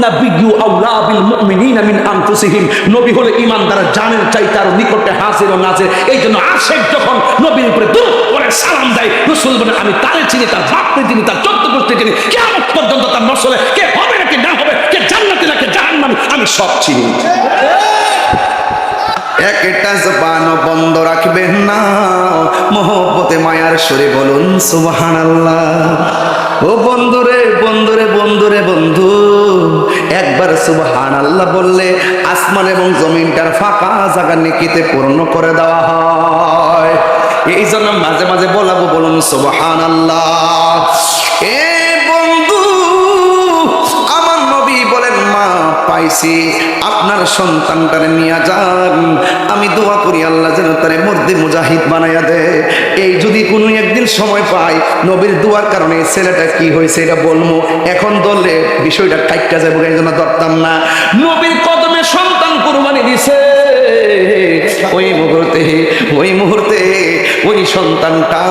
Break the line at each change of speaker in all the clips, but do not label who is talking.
আন-নাবিয়্যু আওলা বিল মুমিনিনা মিন আনফুসিহিম, নবী হলো ঈমানদারের জানের চাইতে আরো নিকটে হাজির ও নাজির। এইজন্য আশিক যখন নবীর উপরে দুরূদ পড়ে সালাম দেয়, রাসূল বলেন আমি তারে চিনি, তার বাপকে চিনি, তার চোদ্দ গোষ্ঠী চিনি, কিয়ামত পর্যন্ত তার নসলে কে হবে নাকি না হবে, কে জান্নাতি নাকি জাহান্নামী, আমি সব চিনি।
একটা জবান বন্ধ রাখবেন না, মহব্বতে মায়ার সুরে বলুন সুবহানাল্লাহ। ও বন্ধুরে বন্ধুরে বন্ধুরে বন্ধু, একবার সুবহানাল্লাহ বললে আসমান এবং জমিনটার ফাঁকা জায়গা নেকিতে পূর্ণ করে দেওয়া হয়। এই জন্য মাঝে মাঝে বলাবো, বলুন সুবহানাল্লাহ। এ বন্ধু, আমার নবী বলেন মা পাইছি, আপনার সন্তানটারে নিয়ে যান, আমি দোয়া করি আল্লাহ যেন তারে মর্দে মুজাহিদ বানাইয়া দেয়। এই যদি কোনো একদিন সময় পাই, নবীর দোয়ার কারণে ছেলেটা কি হয়েছে এটা বলবো, এখন ধরলে বিষয়টা কাইটটা যাবো, এই জন্য ধরতাম না। নবীর কদমে সন্তান কুরবানি দিছে, ওই মুহূর্তে ওই সন্তানটা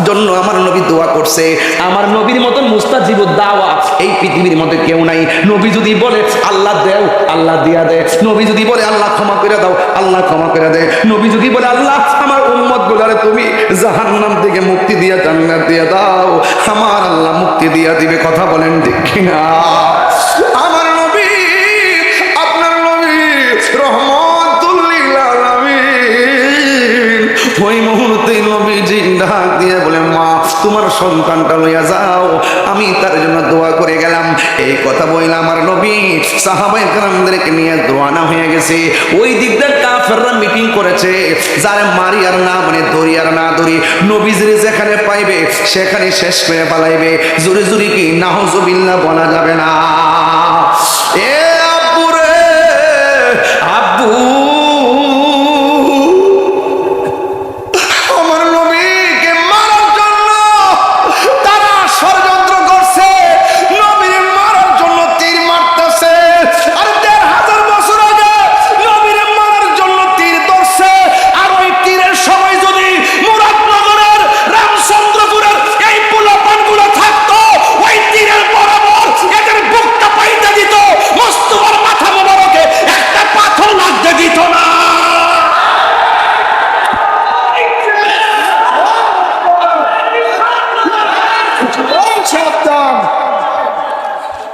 জন্য আমার নবী দোয়া করছে। আমার নবীর মতন মুস্তাজিবুদ দাওয়া এই পৃথিবীর মধ্যে কেউ নাই। নবী যদি বলে আল্লাহ দেও, আল্লাহ দিয়া দেয়। নবী যদি বলে আল্লাহ ক্ষমা করে দাও, আল্লাহ ক্ষমা করে দেয়। নবী যদি বলে আল্লাহ আমার উম্মত গুলারে তুমি জাহান্নাম থেকে মুক্তি দিয়া জান্নাত দিয়া দাও, আমার আল্লাহ মুক্তি দিয়া দিবে। কথা বলেন ঠিক কিনা? আমার নবী, আপনার নবী রহমাতুল লিল আলামিন, ওই মুহূর্তে নবীজি ডাক দিয়ে বলে মা তোমার সন্তানটা লইয়া যাও, আমি তার জন্য দোয়া করে গেলাম। এই কথা বললাম, আমার নবী সাহাবায়ে কেরামদেরকে নিয়ে রওনা হয়ে গেছে। ওই দিকটার কাফেররা মিটিং করেছে, যারা মারি আর না মানে ধরি আর না ধরি, নবীজির যেখানে পাইবে সেখানে শেষ করে পালাইবে। জোরে জোরে কি নাউজুবিল্লাহ বলা যাবে না। এ আব্বু রে আব্বু,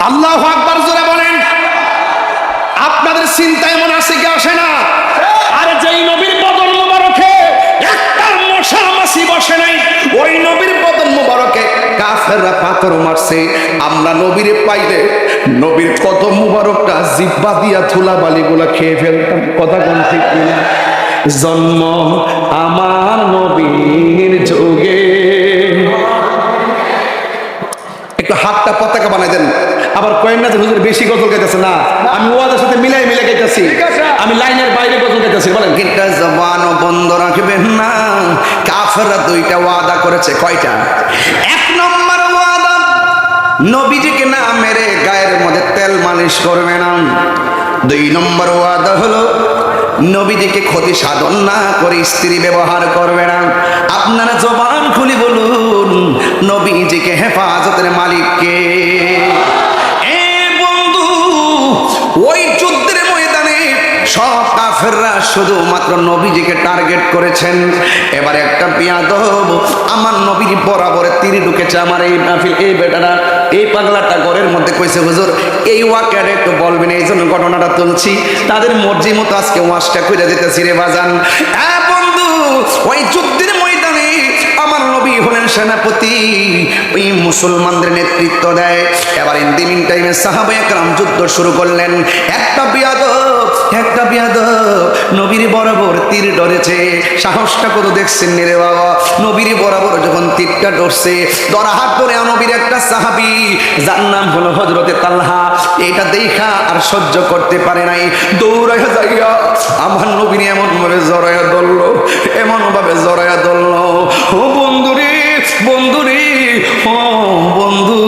আল্লাহু আকবার জোরে বলেন। আপনাদের চিন্তা এমন আছে কি আসে না? আরে যেই নবীর বদন মোবারকে একটা মশা মাছি বসে নাই, ওই নবীর বদন মোবারকে কাফেররা পাথর মারছে। আমরা নবীরে পাইলে নবীর কদম মোবারকটা জিহ্বা দিয়া ধুলাবালিগুলা খেয়ে ফেলতাম। কথা কোন ঠিক কিনা? জন্ম আমার নবীর যুগে, একটু হাতটা পতাকা বানাই দেন। আবার কয়েন না যে হুজুর বেশি গজল গাইতেছে না, আমি ওয়াদের সাথে মিলাই মিলাই গাইতেছি, আমি লাইনের বাইরে গজল গাইতেছি। বলেন কিটা জবানও বন্ধ রাখবেন না। কাফেররা দুইটা ওয়াদা করেছে। কয়টা? এক নম্বর ওয়াদা, নবীজিকে না মেরে গায়ের মধ্যে তেল মালিশ করবে না। দুই নম্বর ওয়াদা হলো নবীজিকে ক্ষতি সাধন না করে স্ত্রী ব্যবহার করবে না। আপনারা জবান খুলি বলুন নবীজিকে হেফাজতের মালিককে। ওই যুদ্ধের ময়দানে সব কাফেররা শুধুমাত্র নবীজিকে টার্গেট করেছেন। এবার একটা বিয়াদব আমার নবীর বরাবরে তীর ঢুকেছে। আমার এই মাহফিল, এই বেটারা, এই পাগলাটা ঘরের মধ্যে কইছে হুজুর এই ওয়াকিয়াটা একটু বলবেন, এই জন্য ঘটনাটা তুলছি। তাদের মর্জি মতো আজকে ওয়াজটা কইরা দিতেছি রে বাজান। হ্যাঁ বন্ধু, ওই যুদ্ধের ময়দানে আমার নবী হলেন সেনাপতি, ওই মুসলমানদের নেতৃত্ব দেয়। এবার ইন দি মিন টাইমে সাহাবায়ে কেরাম যুদ্ধ শুরু করলেন। একটা বিয়াদব নবীর বরাবর তীর ধরেছে। সাহসটা কত দেখছেন রে বাবা। নবীর বরাবর যখন তীরটা ধরছে, ধরাহাত করে নবীর একটা সাহাবী, যার নাম হলো হযরতে তালহা, এটা দেখা আর সহ্য করতে পারে নাই, দৌড়াইয়া যাইয়া আমার নবীর এমন ভাবে জড়াইয়া ধরলো, এমন ভাবে জড়াইয়া ধরলো। ও বন্ধুরে বন্ধুরে, ও বন্ধু,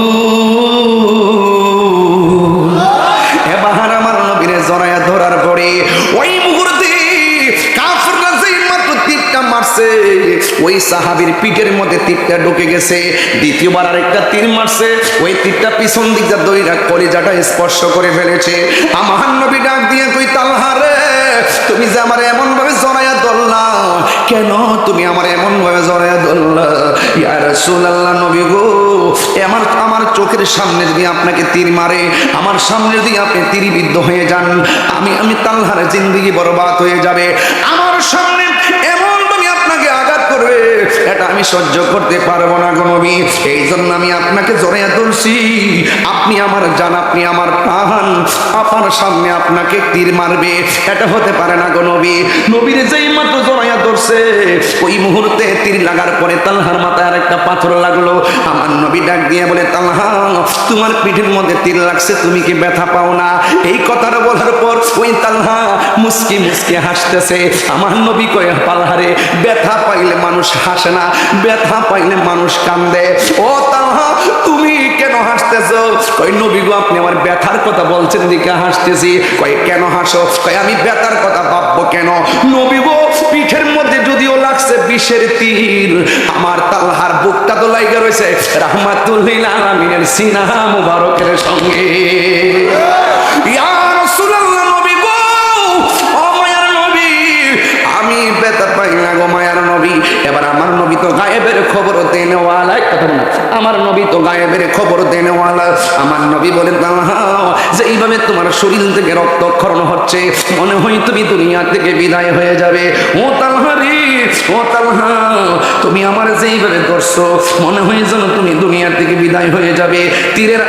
এবার আমার নবীরে জড়াইয়া ধরার পরে ওই মুহূর্তে কাফেররা যেই মাত্র তীরটা মারছে, ওই সাহাবীর পিঠের মধ্যে তীরটা ঢুকে গেছে। দ্বিতীয়বার আরেকটা তীর মারছে, ওই তীরটা পিছন দিকটা দইরা কলিজাটা স্পর্শ করে ফেলেছে। আমার নবী ডাক দিয়ে কই তালহা রে, তুমি যে আমার এমন ভাবে জড়াইয়া ধরলা, কেন তুমি আমার এমন ভাবে জড়াইয়া ধরলা? ইয়া রাসূলুল্লাহ, নবী গো, আমার চোখের সামনে যদি আপনাকে তীর মারে, আমার সামনে যদি আপনি তীরবিদ্ধ হয়ে যান, আমি তালহার জিন্দেগি বরবাদ হয়ে যাবে। আমার সামনে এমন ভাবে আপনাকে আঘাত করবে, এটা আমি সহ্য করতে পারবো না গো নবী। এই জন্য আমি আপনাকে জড়াইয়া ধরছি। আপনি আমার জান, আপনি আমার প্রাণ, আপনার সামনে আপনাকে তীর মারবে, এটা হতে পারে না গো নবী। নবীর যেই মাত্র জড়াইয়া ধরছে, ওই মুহূর্তে তীর লাগার পরে তালহার মাথায় আর একটা পাথর লাগলো। আমার নবী ডাক দিয়ে বলে, তালহা, তোমার পিঠের মধ্যে তীর লাগছে, তুমি কি ব্যথা পাও না? এই কথাটা বলার পর ওই তালহা মুস্কি মুস্কি হাসতেছে। আমার নবী কয়, পালহারে, ব্যথা পাইলে মানুষ হাসে না, ব্যথা পাইলে মানুষ কান্দে। ও তালহা, তুমি কেন হাসতেছো? কই, নবী গো, আপনি আমার ব্যথার কথা বলছেন দিকে হাসতেছি। কয়, কেন হাসো? কয়, আমি ব্যথার কথা ভাববো কেন? নবী গো, পিঠের মধ্যে যদিও লাগছে বিষের তীর, আমার তালহার বুকটা তো লাইগা রয়েছে রাহমাতুল লিল আলামিনের সিনা মুবারকের সঙ্গে। ইয়া রাসূলুল্লাহ, নবী গো, ও মায়ার নবী, আমি ব্যথা পাই না গো মায়ার নবী। এবার আমার নবী তো গায়েবের খবর দেনেওয়ালা, কথা বলেন, আমার নবী তো গায়েবের খবর দেনেওয়ালা। আমার নবী বলেন, তালহা, যে এইভাবে তোমার শরীর থেকে রক্তক্ষরণ হচ্ছে, মনে হয় তুমি দুনিয়া থেকে বিদায় হয়ে যাবে। ও তালহা রে, ও তালহা, তুমি আমার যেইভাবে ধরছো, মনে হয় যেন তুমি দুনিয়া থেকে বিদায় হয়ে যাবে। তীরের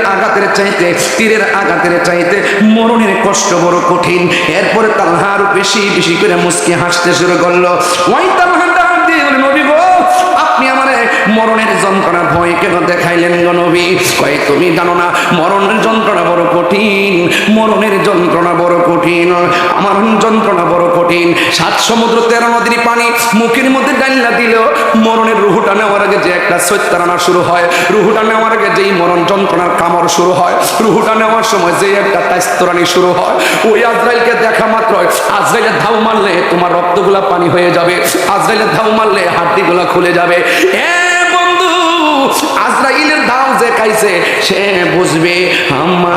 আঘাতের চাইতে মরণের কষ্ট বড় কঠিন। এরপরে তালহা আরো বেশি বেশি করে মুস্কি হাসতে শুরু করলো। ওই তালহা ডাক দিয়ে বলে, নবী গো, আপনি আমারে মরণের যন্ত্রণা ভয় কেন দেখাইলেন গো নবী? কয়, তুমি জানো না মরণের যন্ত্রণা বড় কঠিন, মরণের যন্ত্রণা বড় কঠিন, আমার যন্ত্রণা বড় কঠিন। 7 সমুদ্র 13 নদীর পানি মুখের মধ্যে ডাইলা দিলেও মরণের রুহুটা নেওয়ার আগে যে একটা সৈত্রানা শুরু হয়, রুহুটা নেওয়ার আগে যেই মরণ যন্ত্রণার কামড় শুরু হয়, রুহুটা নেওয়ার সময় যে একটা তাইস্তরানি শুরু হয়, ওই আজরাইলকে দেখা মাত্র আজরাইলের ধাও মারলে তোমার রক্তগুলা পানি হয়ে যাবে, আজরাইলের ধাও মারলে হাড্ডিগুলা খুলে যাবে। আজরাইলের দাও যে খাইছে সে বুঝবে।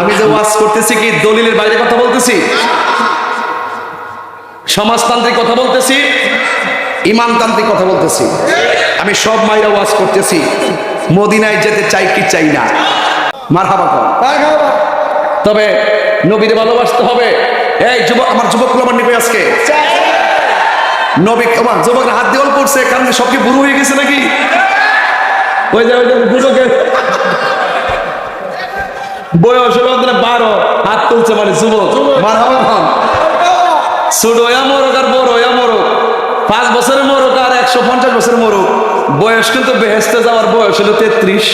আমি যে ওয়াজ করতেছি কি দলিলের বাইরে কথা বলতেছি, সমাজতান্ত্রিক কথা বলতেছি, ইমানতান্ত্রিক কথা বলতেছি। আমি সব মাইরা ওয়াজ করতেছি, মদিনায় যেতে চাই কি চাই না, মারহাবা কর। তবে নবীরে ভালোবাসতে হবে। এই যুবক, আমার যুবকগুলো আমার নিবে আজকে নবী, আমার যুবকরা হাত দিয়ে অল্প করছে, কারণ সব কি বুড়ো হয়ে গেছে নাকি? ওই যে যুবকের বয়স 12 হাত তুলছে, মানে যুবক। মারহাবা। ছোট মরক আর বড় মরক, 5 বছরের মরক আর 150 বছরের মরক, বয়স কিন্তু বেহেস্তে যাওয়ার বয়স হলো 33।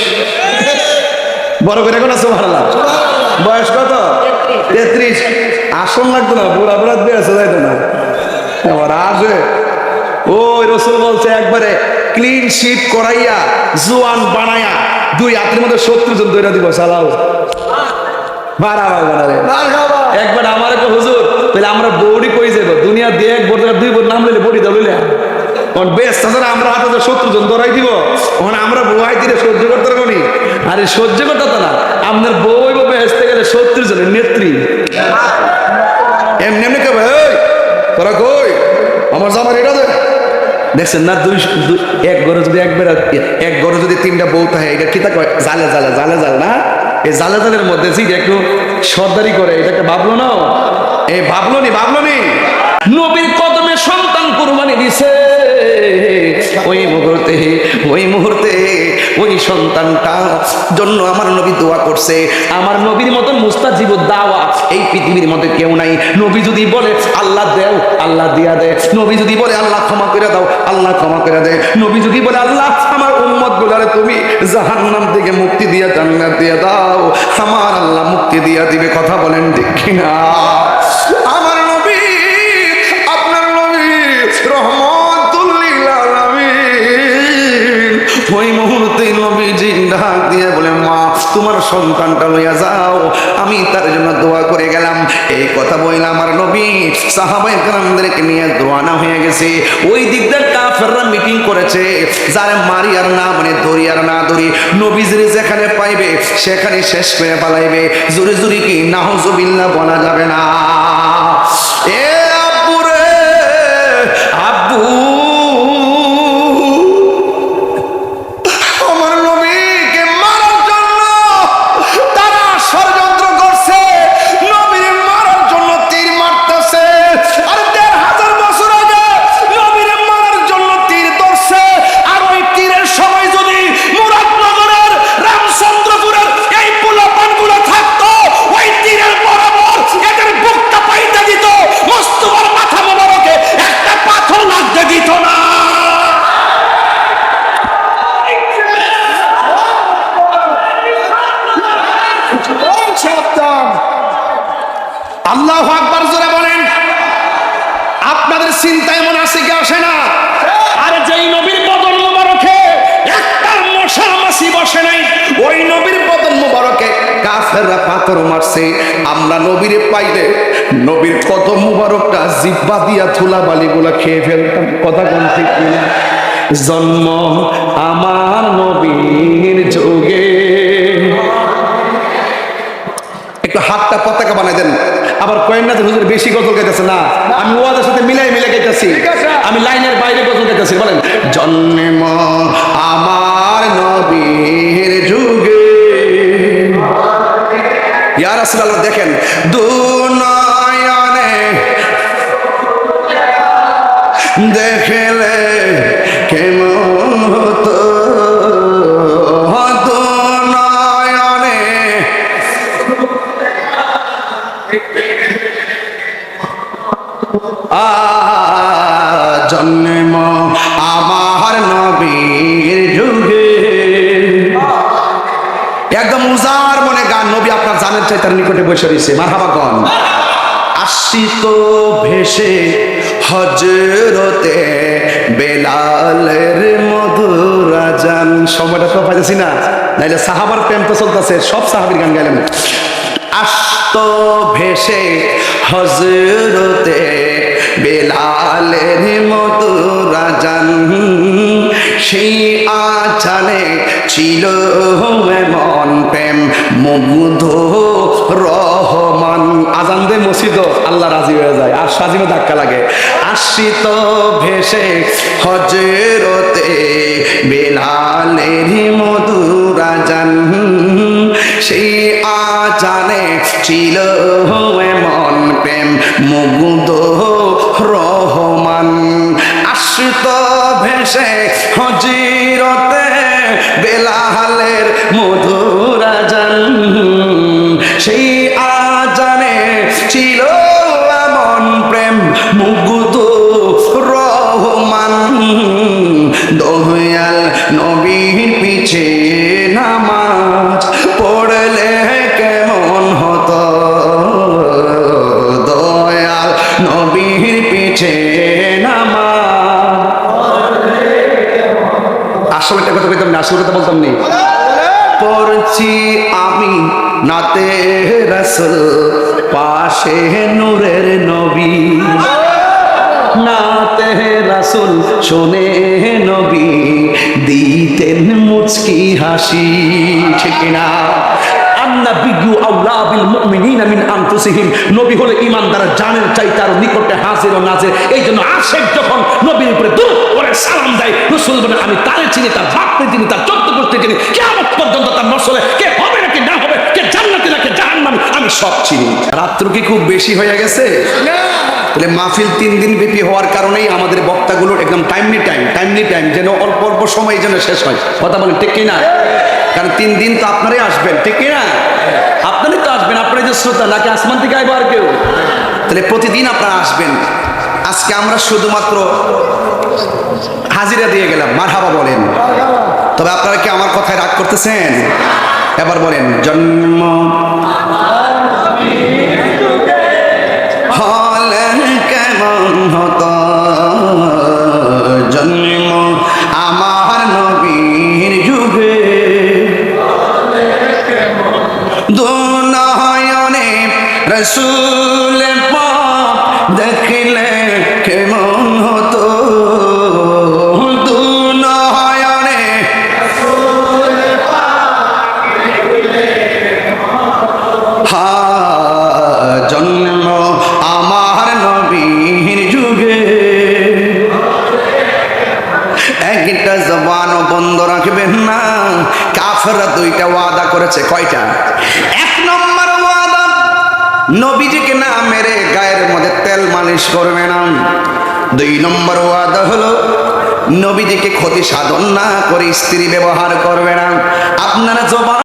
বড় করে এখন আছে ভাড়া, বয়স কত? 33। আসন লাগতো না, বুড়া বুড়া বেড়েছে যাইতো না, আবার আসে। ওই রসুল বলছে, একবারে ক্লিন শিট করাইয়া জোয়ান বানাইয়া 2 হাতের মধ্যে 70 জন দইরা দিব, চালাও। একবার আমার একটা হুজুর, তাহলে আমরা বড়ি কই যাবো? দুনিয়া দিয়ে 1 বড় 2 বড় নাম লইলে বড়ি দাও লইলে বেশ, তাছাড়া আমরা হাতে 70 জন ধরাই দিব, ওখানে আমরা বউয়াই দিলে সহ্য করতে পারবো নি? আরে সহ্য করতে তো না, আপনার বই বউ বেসতে গেলে 70 জনের নেত্রী এমনি এমনি কেবে, তোরা কই আমার জামার এটা দে। দেখছেন না, 1 ঘরে যদি এক ঘরে যদি 3টা বউ থাকে, এটা কি তা কয়? জালে জালে জালে জাল না? এই জালে জালের মধ্যে যে একটু সর্দারি করে, এটাকে ভাবলো না? এই ভাবলো নি নবীর কদমে সন্তান কুরবানি দিছে। ওই মুহূর্তে ওই সন্তানটা জন্য আমার নবী দোয়া করছে। আমার নবীর মতন মুস্তাজিবুদ দাওয়া এই পৃথিবীর মধ্যে কেউ নাই। নবী যদি বলে আল্লাহ দেও, আল্লাহ দিয়া দেয়। নবী যদি বলে আল্লাহ ক্ষমা করে দাও, আল্লাহ ক্ষমা করে দেয়। নবী যদি বলে আল্লাহ আমার উম্মত গুলারে তুমি জাহান্নাম থেকে মুক্তি দিয়া জান্নাত দিয়া দাও, আমার আল্লাহ মুক্তি দিয়া দিবে। কথা বলেন ঠিক কিনা? আমার নবী, আপনার নবী রহমাতুল লিল আলামিন। ওই মুহূর্তে নবীজি ডাক দিয়ে বলে, মা তোমার সন্তানটা লইয়া যাও, আমি তার জন্য দোয়া করে গেলাম। এই কথা বইলা আমার নবী সাহাবায়ে কেরামদেরকে নিয়ে রওনা হয়ে গেছে। ওই দিকটা কাফেররা মিটিং করেছে, যার মারি আর না মানে দড়ি আর না দড়ি, নবীজির যেখানে পাইবে সেখানে শেষ করে পালাইবে। জোরে জোরে কি নাউজুবিল্লাহ বলা যাবে না? এ আব্বু রে আব্বু, আমার নবীকে মারার জন্য তারা ষড়যন্ত্র করছে, নবীর মারার জন্য তীর মারতেছে। আর ১,৫০০ বছর আগে নবীর মারার জন্য তীর ধরছে। আর ওই তীরের সময় যদি মুরাদনগরের রামচন্দ্রপুরের এই পোলাপানগুলো থাকতো, ওই তীরের বরাবর এদের বুকটা পাইতে দিত, মোস্তফার মাথা মোবারকে একটা পাথর লাগতে দিত না। আল্লাহু আকবার জোরে বলেন। আপনাদের চিন্তা এমন আছে কি আসে না? আর যেই নবীর বদন মোবারকে একটা মশা মাছি বসে নাই, ওই নবীর বদন মোবারকে কাফেররা পাথর মারছে। আমরা নবীরে পাইলে নবীর কদম মোবারকটা জিহ্বা দিয়া ধুলাবালিগুলা খেয়ে ফেলতাম। কথা কোন ঠিক কিনা? জন্ম আমার নবীর যুগে। একটু হাতটা পতাকা বানাই দেন। আবার কয়েন না হুজুর বেশি গজল গাইতেছে না, আমি ওয়াদের সাথে মিলাই গাইতেছি, আমি লাইনের বাইরে গজল গাইতেছি। বলেন জন্ম আমার নবীর যুগে। ইয়া রাসূলুল্লাহ, দেখেন দুনয়নে দেখলে কেমন হতো, দুনয়নে জন্ম আমার নবীর যুগে। একদম উজার মনে গান, নবী আপনার জানের চাই তার নিকটে বসে রয়েছে। মারহাবা গান। আসিত ভেসে হজরতে বেলালের মধুর আজান। সময়টা তো পাইতেছি না, নাইলে সাহাবার প্রেম তো চলতেছে, সব সাহাবীর গান গাইলাম। আসত ভেসে হজরতে বেলালের মধুর আজান, সেই আজানে ছিল এমন প্রেম মুগ্ধ রহমান। আজান দে মসজিদ আল্লাহ রাজি হয়ে যায়, আর সাজিমে ধাক্কা লাগে। আসিত ভেসে হজরতে বেলালের মধুর আজান, সেই আজানে ছিল এমন প্রেম মুগ্ধ রহমান। আসিত ভেসে হজরতে বেলালের মধুর আজান, সেই আজানে ছিল এমন প্রেম মুগ্ধ রহমান। দয়াল নবীর পিছে নামাজ পড়লে কেমন হতো, দয়াল নবীর পিছে নামাজ। আসলে একটা কথা কইতাম না, আসলে কথা বলতাম নি। পড়ছি আমি নাতে রাসূল, পাশে নূরের নবী। নাতে রাসূল শোনে নবী, দিতেন মুচকি হাসি। ঠিক না? আন্নাবিয়্যু আওলা বিল মুমিনিনা মিন আনফুসিহিম। নবী হলো ঈমানদার জানের চাইতে আরো নিকটে হাজির ও নাজির। এই জন্য আশেক যখন নবীর উপরে দুরূদ পড়ে সালাম দেয়, রাসূল বলেন আমি তারে চিনি, তার বাপকে চিনি, তার চোদ্দ গোষ্ঠী চিনি, কিয়ামত পর্যন্ত তার নসলে কে হবে নাকি না হবে, কে জান্নাতি নাকি জাহান্নামী, আমি সব চিনি। রাত্র কি খুব বেশি হয়ে গেছে? তাহলে মাহফিল 3 দিন ব্যাপী হওয়ার কারণেই আমাদের বক্তাগুলোর একদম টাইমলি টাইম যেন অল্প অল্প সময় যেন শেষ হয়। কথা বলেন ঠিক কি না? কারণ 3 দিন তো আপনারাই আসবেন, ঠিক কি না? আপনারাই তো আসবেন, আপনারাই যে শ্রোতা, নাকি আসমান থেকে আইবো আর কেউ? তাহলে প্রতিদিন আপনারা আসবেন। আজকে আমরা শুধুমাত্র হাজিরা দিয়ে গেলাম, মারহাবা বলেন। তবে আপনারা কি আমার কথায় রাগ করতেছেন? এবার বলেন জন্ম হলে কেমন হতো, জন্ম আমার নবীর যুগে। দুনয়নে রাসূল পাক দেখলে কেমন হতো, জন্ম আমার নবীর যুগে। একটা জবানও বন্ধ রাখবেন না। কাফেররা দুইটা ওয়াদা করেছে। কয়টা? এক নম্বর ওয়াদা, নবীজিকে না মেরে গায়ের মধ্যে তেল মালিশ করবে না। দুই নম্বর ওয়াদা হলো নবীজিকে ক্ষতি সাধন না করে স্ত্রী ব্যবহার করবে না। আপনারা জবান